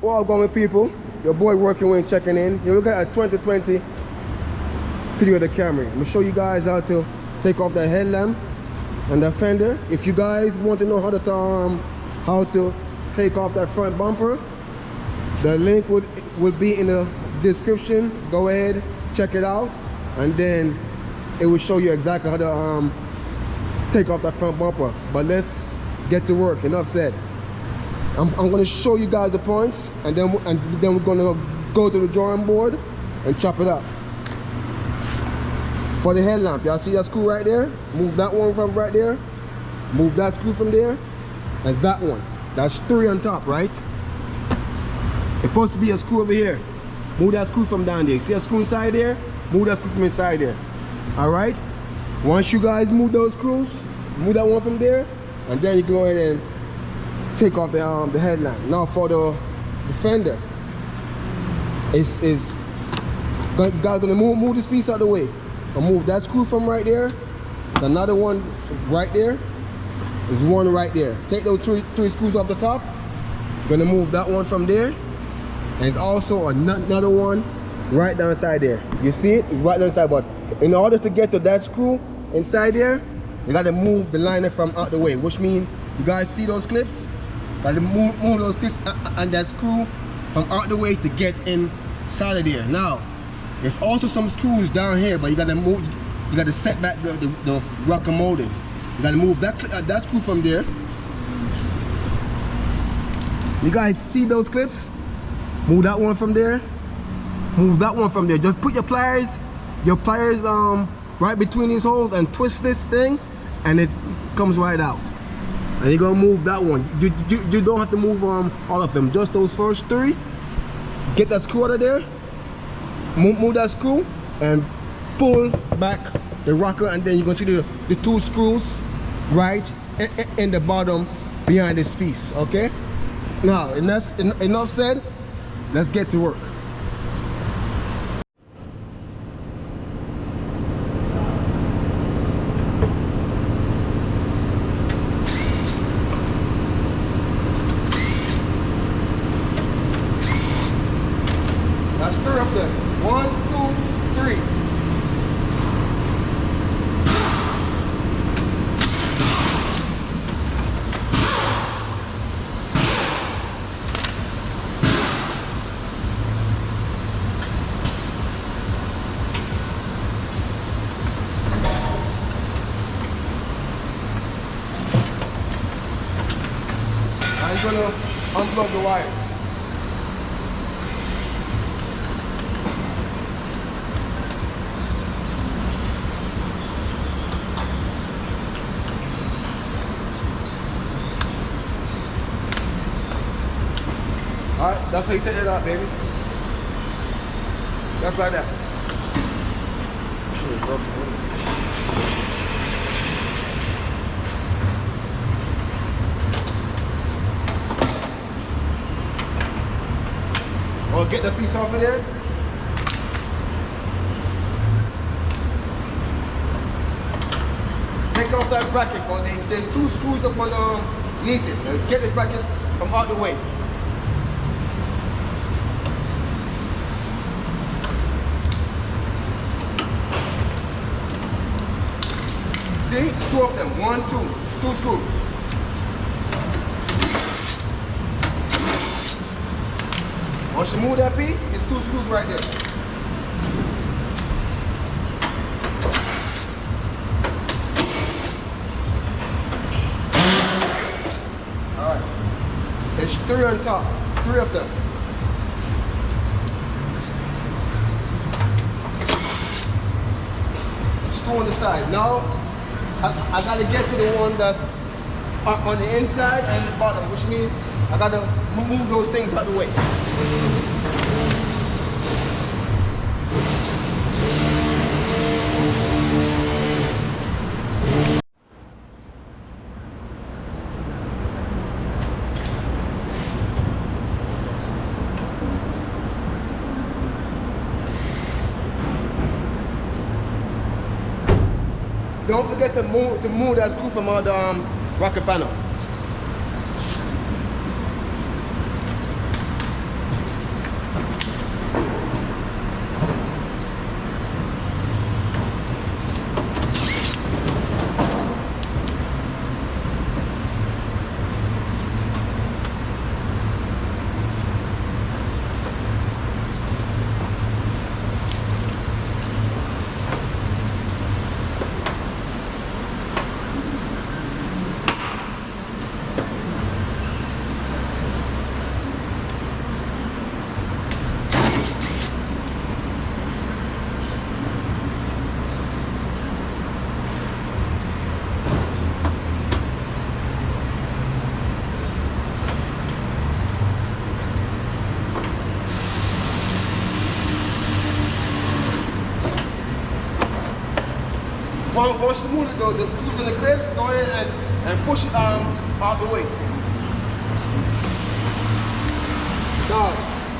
Well, going people, your boy working with checking in. Here we got a 2020 TOYOTA Camry. I'm gonna show you guys how to take off the headlamp and the fender. If you guys want to know how to take off that front bumper, the link would be in the description. Go ahead, check it out, and then it will show you exactly how to take off that front bumper. But let's get to work. Enough said. I'm going to show you guys the points, and then we're going to go to the drawing board and chop it up. For the headlamp, y'all see that screw right there? Move that one from right there. Move that screw from there, and that one. That's 3 on top, right? It's supposed to be a screw over here. Move that screw from down there. See a screw inside there? Move that screw from inside there. All right? Once you guys move those screws, move that one from there, and then you go ahead and take off the headlamp. Now for the fender, guys gonna move this piece out of the way. I'll move that screw from right there. Another one right there. There's one right there. Take those three screws off the top. Gonna move that one from there. And there's also another one right down inside there. You see it? It's right down inside. But in order to get to that screw inside there, you gotta move the liner from out the way, which means you guys see those clips? Gotta move those clips and that screw from out the way to get inside of there. Now, there's also some screws down here, but you gotta set back the rocker molding. You gotta move that screw from there. You guys see those clips? Move that one from there. Move that one from there. Just put your pliers right between these holes and twist this thing, and it comes right out. And you're gonna move that one. You don't have to move all of them, just those first 3. Get that screw out of there. Move that screw and pull back the rocker, and then you're gonna see the 2 screws right in the bottom behind this piece. Okay. Now enough said. Let's get to work. That's 3 of them. 1, 2, 3. I'm gonna unplug the wire. Alright, that's how you take it out, baby. Just like that. Or get the piece off of there. Take off that bracket, because there's 2 screws up underneath it. So get the bracket from out the way. See? 2 of them. 1, 2. 2 screws. Once you move that piece, it's 2 screws right there. Alright. It's 3 on top. 3 of them. It's 2 on the side. Now, I gotta get to the one that's on the inside and the bottom, which means I gotta move those things out of the way. Don't forget to move that screw from the rocker panel. once you move it though, the screws in the clips, go ahead and push it out the way. Now,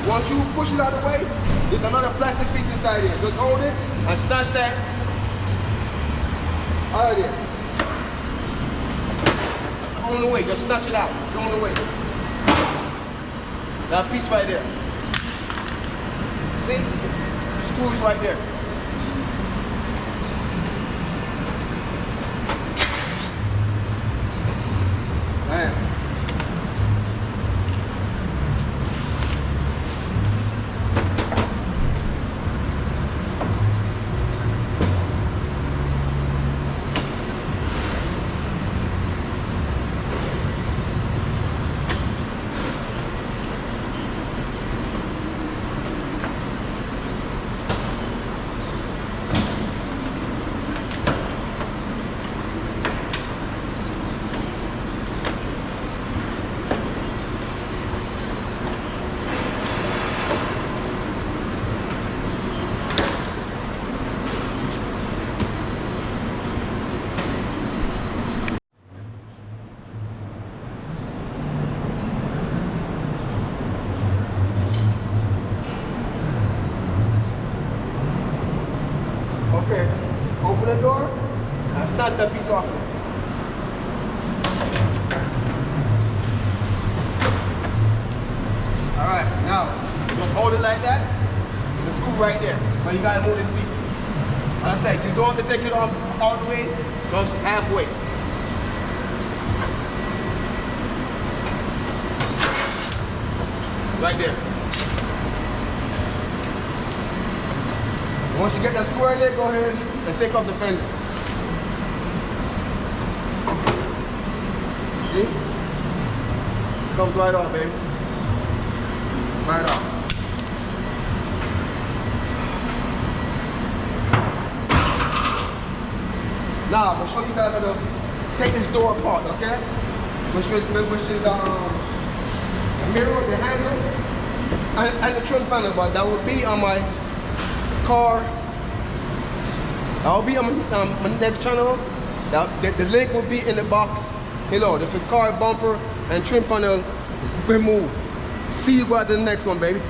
once you push it out of the way, there's another plastic piece inside here. Just hold it and snatch that out of there. That's the only way. Just snatch it out. It's the only way. That piece right there. See? The screw is right there. Man. Okay, open the door and snatch that piece off. Alright, now just hold it like that. The screw right there. But you gotta move this piece. As I said, you don't have to take it off all the way, just halfway. Right there. Once you get that screw right there, go ahead and take off the fender. See? Comes right off, baby. Right off. Now, I'm gonna show you guys how to take this door apart, okay? Which is the mirror, the handle, and the trim panel, but that would be on my car. I'll be on my next channel. The link will be in the box below. This is car bumper and trim panel removed. See you guys in the next one, baby.